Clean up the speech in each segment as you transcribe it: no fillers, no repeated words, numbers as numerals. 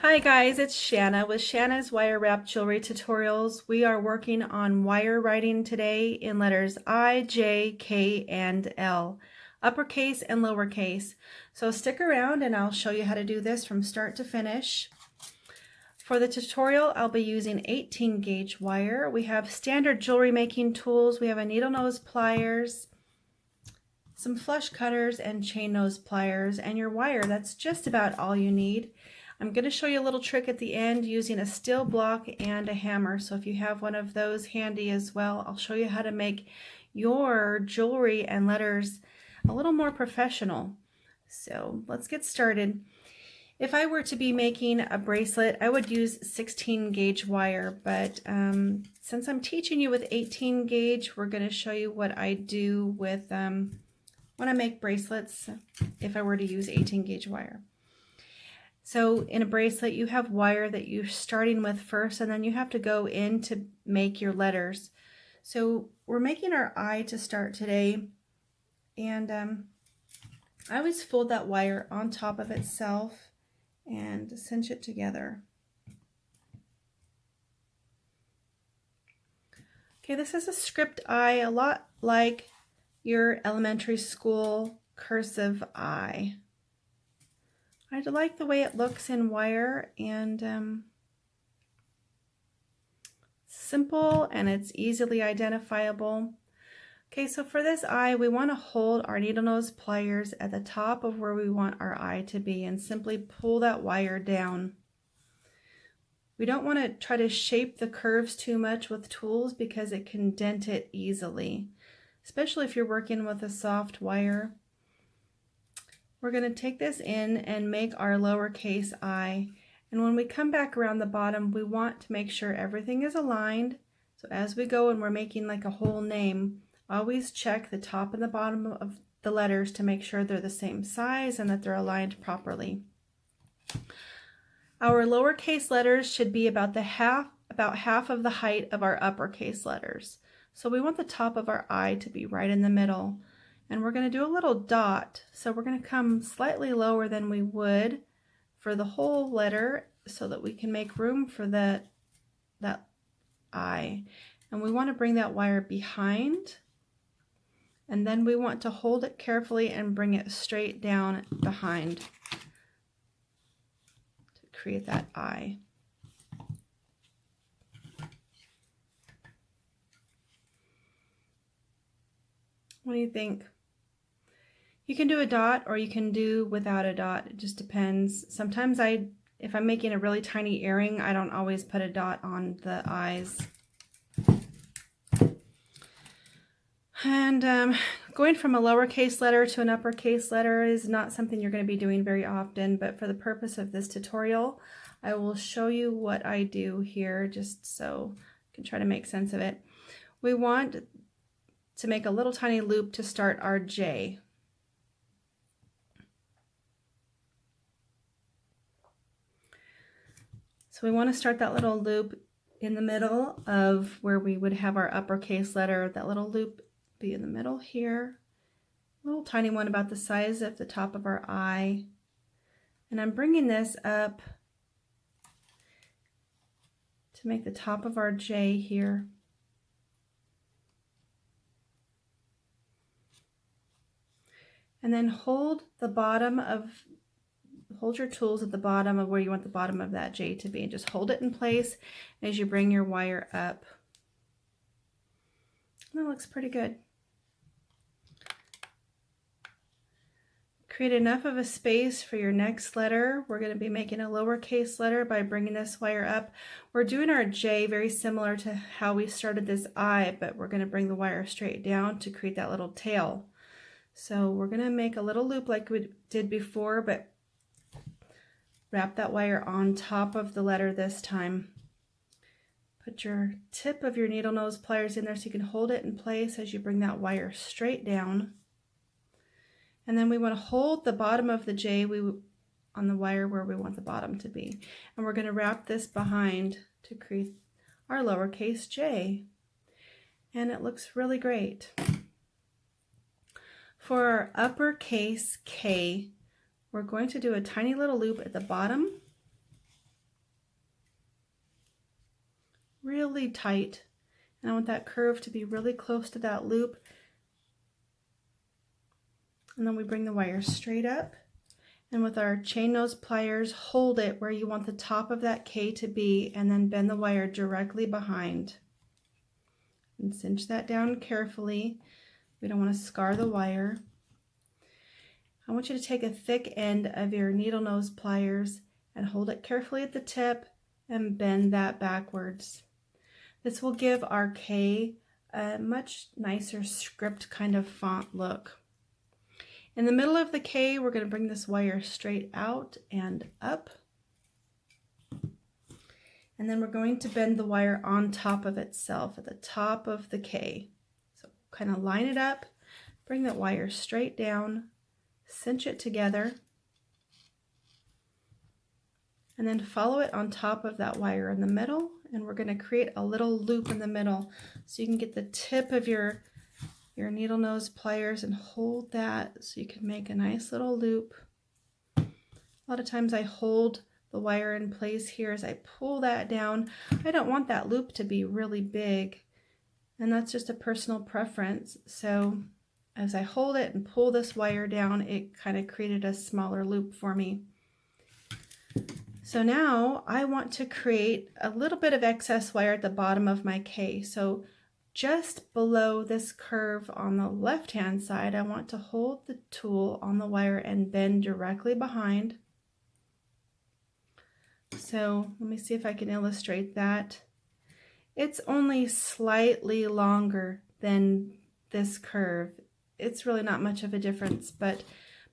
Hi guys, it's Shanna with Shanna's Wire Wrap Jewelry Tutorials. We are working on wire writing today in letters I, J, K, and L, uppercase and lowercase. So stick around and I'll show you how to do this from start to finish. For the tutorial, I'll be using 18 gauge wire. We have standard jewelry making tools. We have a needle nose pliers, some flush cutters, and chain nose pliers, and your wire. That's just about all you need. I'm going to show you a little trick at the end using a steel block and a hammer. So if you have one of those handy as well, I'll show you how to make your jewelry and letters a little more professional. So let's get started. If I were to be making a bracelet, I would use 16 gauge wire, but since I'm teaching you with 18 gauge, we're going to show you what I do with when I make bracelets if I were to use 18 gauge wire. So in a bracelet, you have wire that you're starting with first, and then you have to go in to make your letters. So we're making our I to start today, and I always fold that wire on top of itself and cinch it together. Okay, this is a script I, a lot like your elementary school cursive I. I like the way it looks in wire, and simple, and it's easily identifiable. Okay, so for this eye, we want to hold our needle nose pliers at the top of where we want our eye to be and simply pull that wire down. We don't want to try to shape the curves too much with tools because it can dent it easily, especially if you're working with a soft wire. We're going to take this in and make our lowercase I, and when we come back around the bottom, we want to make sure everything is aligned. So as we go and we're making like a whole name, always check the top and the bottom of the letters to make sure they're the same size and that they're aligned properly. Our lowercase letters should be about half of the height of our uppercase letters. So we want the top of our I to be right in the middle. And we're going to do a little dot. So we're going to come slightly lower than we would for the whole letter so that we can make room for that I. And we want to bring that wire behind. And then we want to hold it carefully and bring it straight down behind to create that I. What do you think? You can do a dot or you can do without a dot. It just depends. Sometimes if I'm making a really tiny earring, I don't always put a dot on the eyes. And going from a lowercase letter to an uppercase letter is not something you're going to be doing very often, but for the purpose of this tutorial, I will show you what I do here just so you can try to make sense of it. We want to make a little tiny loop to start our J. So we want to start that little loop in the middle of where we would have our uppercase letter. That little loop be in the middle here. A little tiny one about the size of the top of our I. And I'm bringing this up to make the top of our J here. And then hold your tools at the bottom of where you want the bottom of that J to be, and just hold it in place as you bring your wire up. That looks pretty good. Create enough of a space for your next letter. We're going to be making a lowercase letter by bringing this wire up. We're doing our J very similar to how we started this I, but we're going to bring the wire straight down to create that little tail. So we're going to make a little loop like we did before, but wrap that wire on top of the letter this time. Put your tip of your needle nose pliers in there so you can hold it in place as you bring that wire straight down. And then we want to hold the bottom of the J on the wire where we want the bottom to be. And we're going to wrap this behind to create our lowercase J. And it looks really great. For our uppercase K, we're going to do a tiny little loop at the bottom really tight. And I want that curve to be really close to that loop. And then we bring the wire straight up. And with our chain nose pliers, hold it where you want the top of that K to be, and then bend the wire directly behind. And cinch that down carefully. We don't want to scar the wire. I want you to take a thick end of your needle nose pliers and hold it carefully at the tip and bend that backwards. This will give our K a much nicer script kind of font look. In the middle of the K, we're going to bring this wire straight out and up. And then we're going to bend the wire on top of itself at the top of the K. So kind of line it up, bring that wire straight down, cinch it together, and then follow it on top of that wire in the middle. And we're going to create a little loop in the middle so you can get the tip of your needle nose pliers and hold that so you can make a nice little loop. A lot of times I hold the wire in place here as I pull that down. I don't want that loop to be really big, and that's just a personal preference. So as I hold it and pull this wire down, it kind of created a smaller loop for me. So now I want to create a little bit of excess wire at the bottom of my K. So just below this curve on the left-hand side, I want to hold the tool on the wire and bend directly behind. So let me see if I can illustrate that. It's only slightly longer than this curve. It's really not much of a difference, but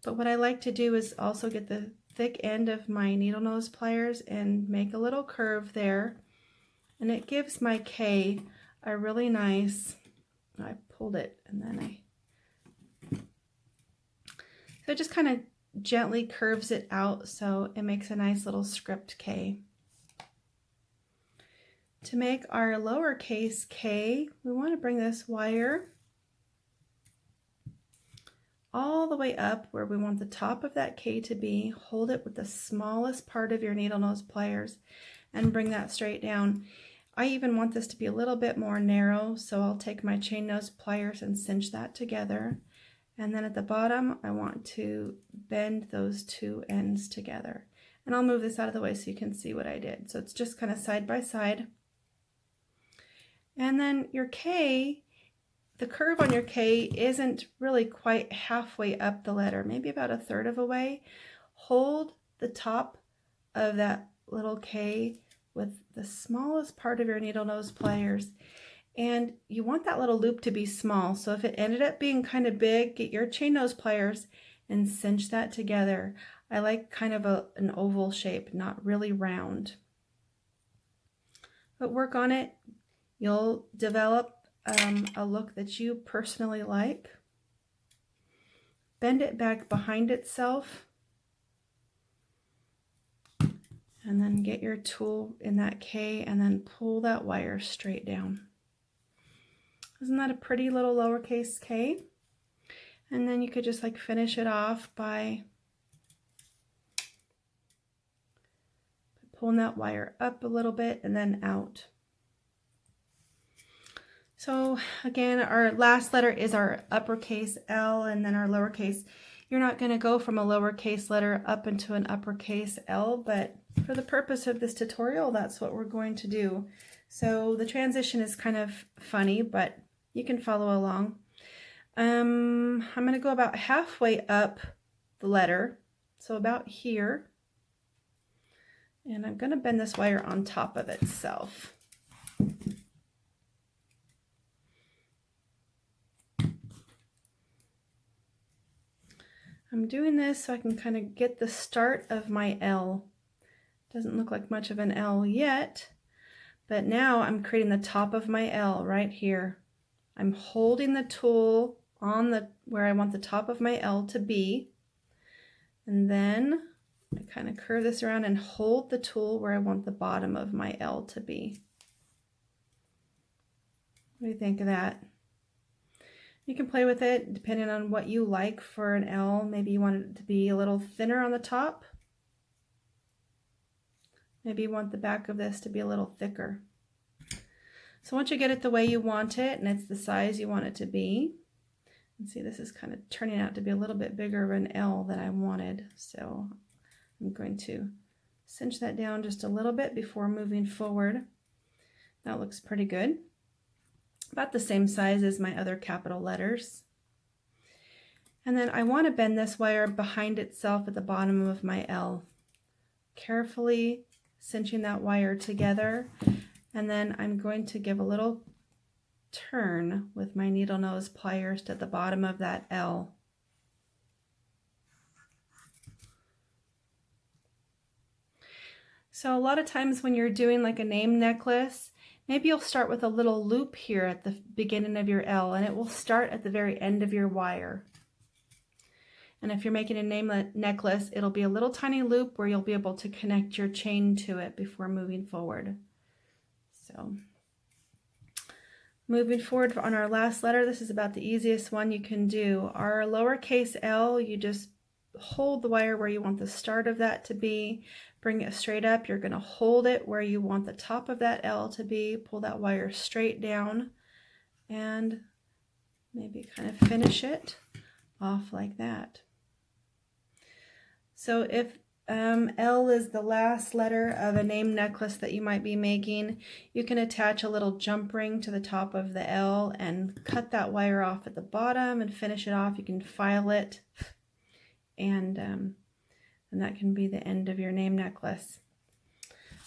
what I like to do is also get the thick end of my needle nose pliers and make a little curve there, and it gives my K a really nice, I pulled it and then so it just kind of gently curves it out so it makes a nice little script K. To make our lowercase k, we want to bring this wire all the way up where we want the top of that K to be. Hold it with the smallest part of your needle nose pliers and bring that straight down. I even want this to be a little bit more narrow, so I'll take my chain nose pliers and cinch that together. And then at the bottom, I want to bend those two ends together. And I'll move this out of the way so you can see what I did. So it's just kind of side by side. And then your K, the curve on your K isn't really quite halfway up the letter, maybe about a third of a way. Hold the top of that little K with the smallest part of your needle nose pliers, and you want that little loop to be small. So if it ended up being kind of big, get your chain nose pliers and cinch that together. I like kind of an oval shape, not really round. But work on it. You'll develop a look that you personally like. Bend it back behind itself. And then get your tool in that K and then pull that wire straight down. Isn't that a pretty little lowercase k? And then you could just like finish it off by pulling that wire up a little bit and then out. So again, our last letter is our uppercase L, and then our lowercase. You're not going to go from a lowercase letter up into an uppercase L, but for the purpose of this tutorial, that's what we're going to do. So the transition is kind of funny, but you can follow along. I'm going to go about halfway up the letter, so about here, and I'm going to bend this wire on top of itself. I'm doing this so I can kind of get the start of my L. Doesn't look like much of an L yet, but now I'm creating the top of my L right here. I'm holding the tool on where I want the top of my L to be, and then I kind of curve this around and hold the tool where I want the bottom of my L to be. What do you think of that? You can play with it depending on what you like for an L. Maybe you want it to be a little thinner on the top. Maybe you want the back of this to be a little thicker. So once you get it the way you want it and it's the size you want it to be, and see this is kind of turning out to be a little bit bigger of an L than I wanted. So I'm going to cinch that down just a little bit before moving forward. That looks pretty good. About the same size as my other capital letters. And then I want to bend this wire behind itself at the bottom of my L. Carefully cinching that wire together. And then I'm going to give a little turn with my needle nose pliers to the bottom of that L. So a lot of times when you're doing like a name necklace, maybe you'll start with a little loop here at the beginning of your L, and it will start at the very end of your wire. And if you're making a name necklace, it'll be a little tiny loop where you'll be able to connect your chain to it before moving forward. So moving forward on our last letter, this is about the easiest one you can do. Our lowercase L, you just hold the wire where you want the start of that to be, bring it straight up. You're going to hold it where you want the top of that L to be, pull that wire straight down, and maybe kind of finish it off like that. So if L is the last letter of a name necklace that you might be making, you can attach a little jump ring to the top of the L and cut that wire off at the bottom and finish it off. You can file it, and that can be the end of your name necklace.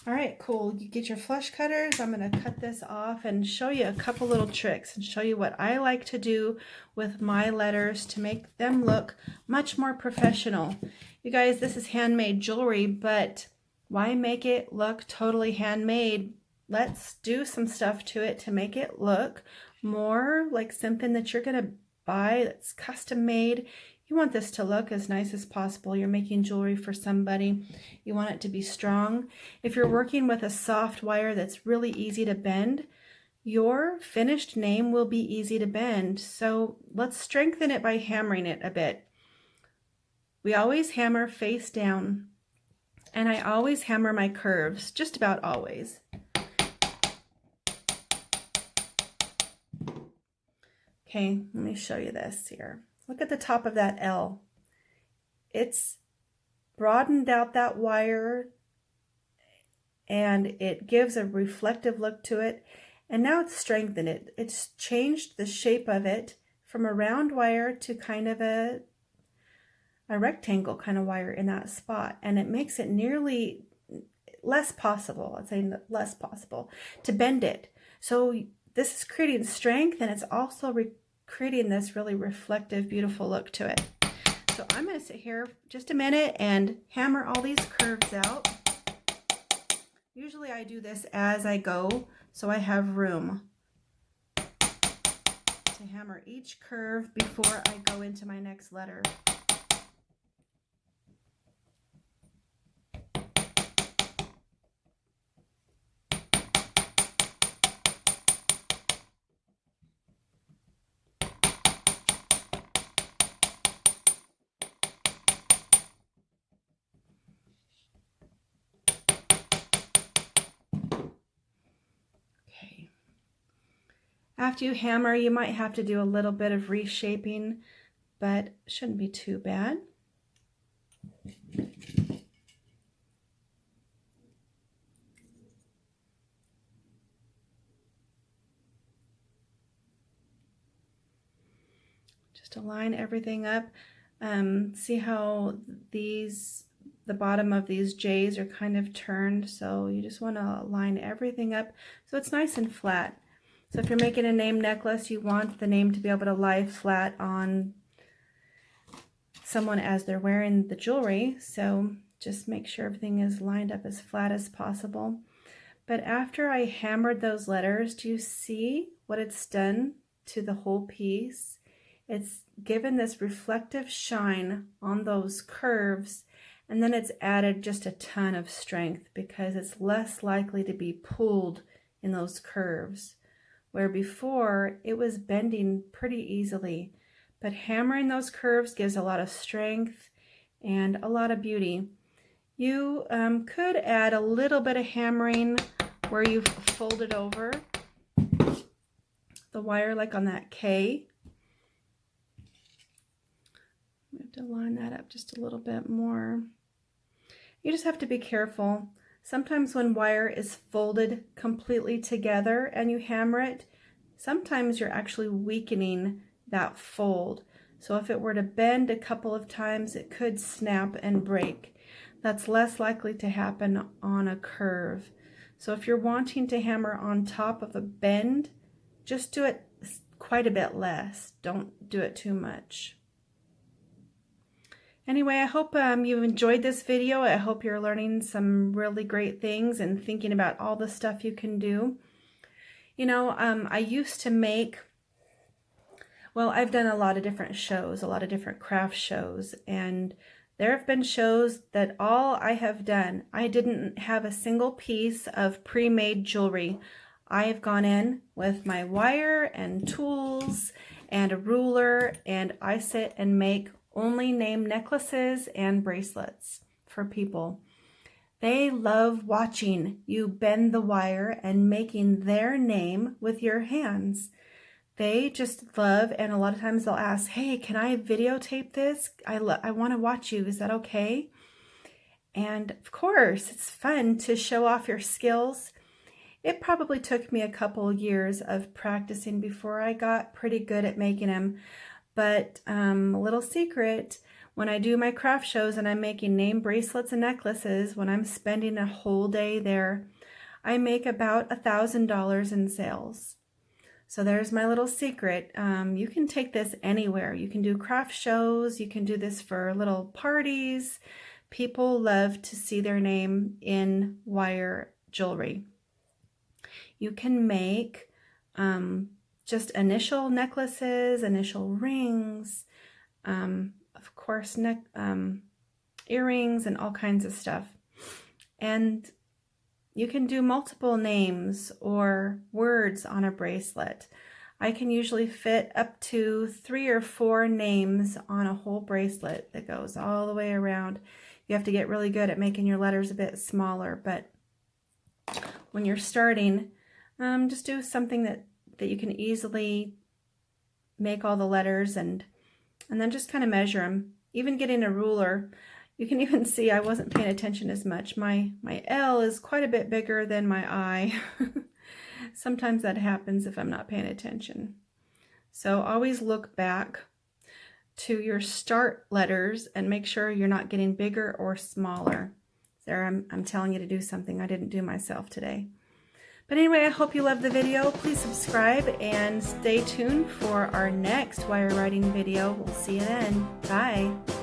All right, cool. You get your flush cutters. I'm going to cut this off and show you a couple little tricks and show you what I like to do with my letters to make them look much more professional. You guys, this is handmade jewelry, but why make it look totally handmade? Let's do some stuff to it to make it look more like something that you're going to buy that's custom made. You want this to look as nice as possible. You're making jewelry for somebody. You want it to be strong. If you're working with a soft wire that's really easy to bend, your finished name will be easy to bend. So let's strengthen it by hammering it a bit. We always hammer face down, and I always hammer my curves, just about always. Okay, let me show you this here. Look at the top of that L. It's broadened out that wire, and it gives a reflective look to it, and now it's strengthened it. It's changed the shape of it from a round wire to kind of a rectangle kind of wire in that spot, and it makes it nearly less possible, I'd say less possible, to bend it. So this is creating strength, and it's also creating this really reflective, beautiful look to it. So I'm going to sit here just a minute and hammer all these curves out. Usually I do this as I go, so I have room to hammer each curve before I go into my next letter. After you hammer, you might have to do a little bit of reshaping, but shouldn't be too bad. Just to line everything up. See how the bottom of these J's are kind of turned, so you just want to line everything up so it's nice and flat. So if you're making a name necklace, you want the name to be able to lie flat on someone as they're wearing the jewelry. So just make sure everything is lined up as flat as possible. But after I hammered those letters, do you see what it's done to the whole piece? It's given this reflective shine on those curves, and then it's added just a ton of strength because it's less likely to be pulled in those curves, where before it was bending pretty easily. But hammering those curves gives a lot of strength and a lot of beauty. You could add a little bit of hammering where you fold it over the wire like on that K. We have to line that up just a little bit more. You just have to be careful. Sometimes when wire is folded completely together and you hammer it, sometimes you're actually weakening that fold. So if it were to bend a couple of times, it could snap and break. That's less likely to happen on a curve. So if you're wanting to hammer on top of a bend, just do it quite a bit less. Don't do it too much. Anyway, I hope you enjoyed this video. I hope you're learning some really great things and thinking about all the stuff you can do. You know, I used to make, well, I've done a lot of different shows, a lot of different craft shows, and there have been shows that all I have done, I didn't have a single piece of pre-made jewelry. I have gone in with my wire and tools and a ruler, and I sit and make only name necklaces and bracelets for people. They love watching you bend the wire and making their name with your hands. They just love, and a lot of times they'll ask, hey, can I videotape this? I want to watch you. Is that okay? And of course, it's fun to show off your skills. It probably took me a couple years of practicing before I got pretty good at making them. But a little secret, when I do my craft shows and I'm making name bracelets and necklaces, when I'm spending a whole day there, I make about $1,000 in sales. So there's my little secret. You can take this anywhere. You can do craft shows. You can do this for little parties. People love to see their name in wire jewelry. You can make just initial necklaces, initial rings, of course, earrings and all kinds of stuff. And you can do multiple names or words on a bracelet. I can usually fit up to 3 or 4 names on a whole bracelet that goes all the way around. You have to get really good at making your letters a bit smaller, but when you're starting, just do something that you can easily make all the letters and then just kind of measure them. Even getting a ruler, you can even see I wasn't paying attention as much. My L is quite a bit bigger than my I. Sometimes that happens if I'm not paying attention. So always look back to your start letters and make sure you're not getting bigger or smaller. There, I'm telling you to do something I didn't do myself today. But anyway, I hope you loved the video. Please subscribe and stay tuned for our next wire writing video. We'll see you then. Bye.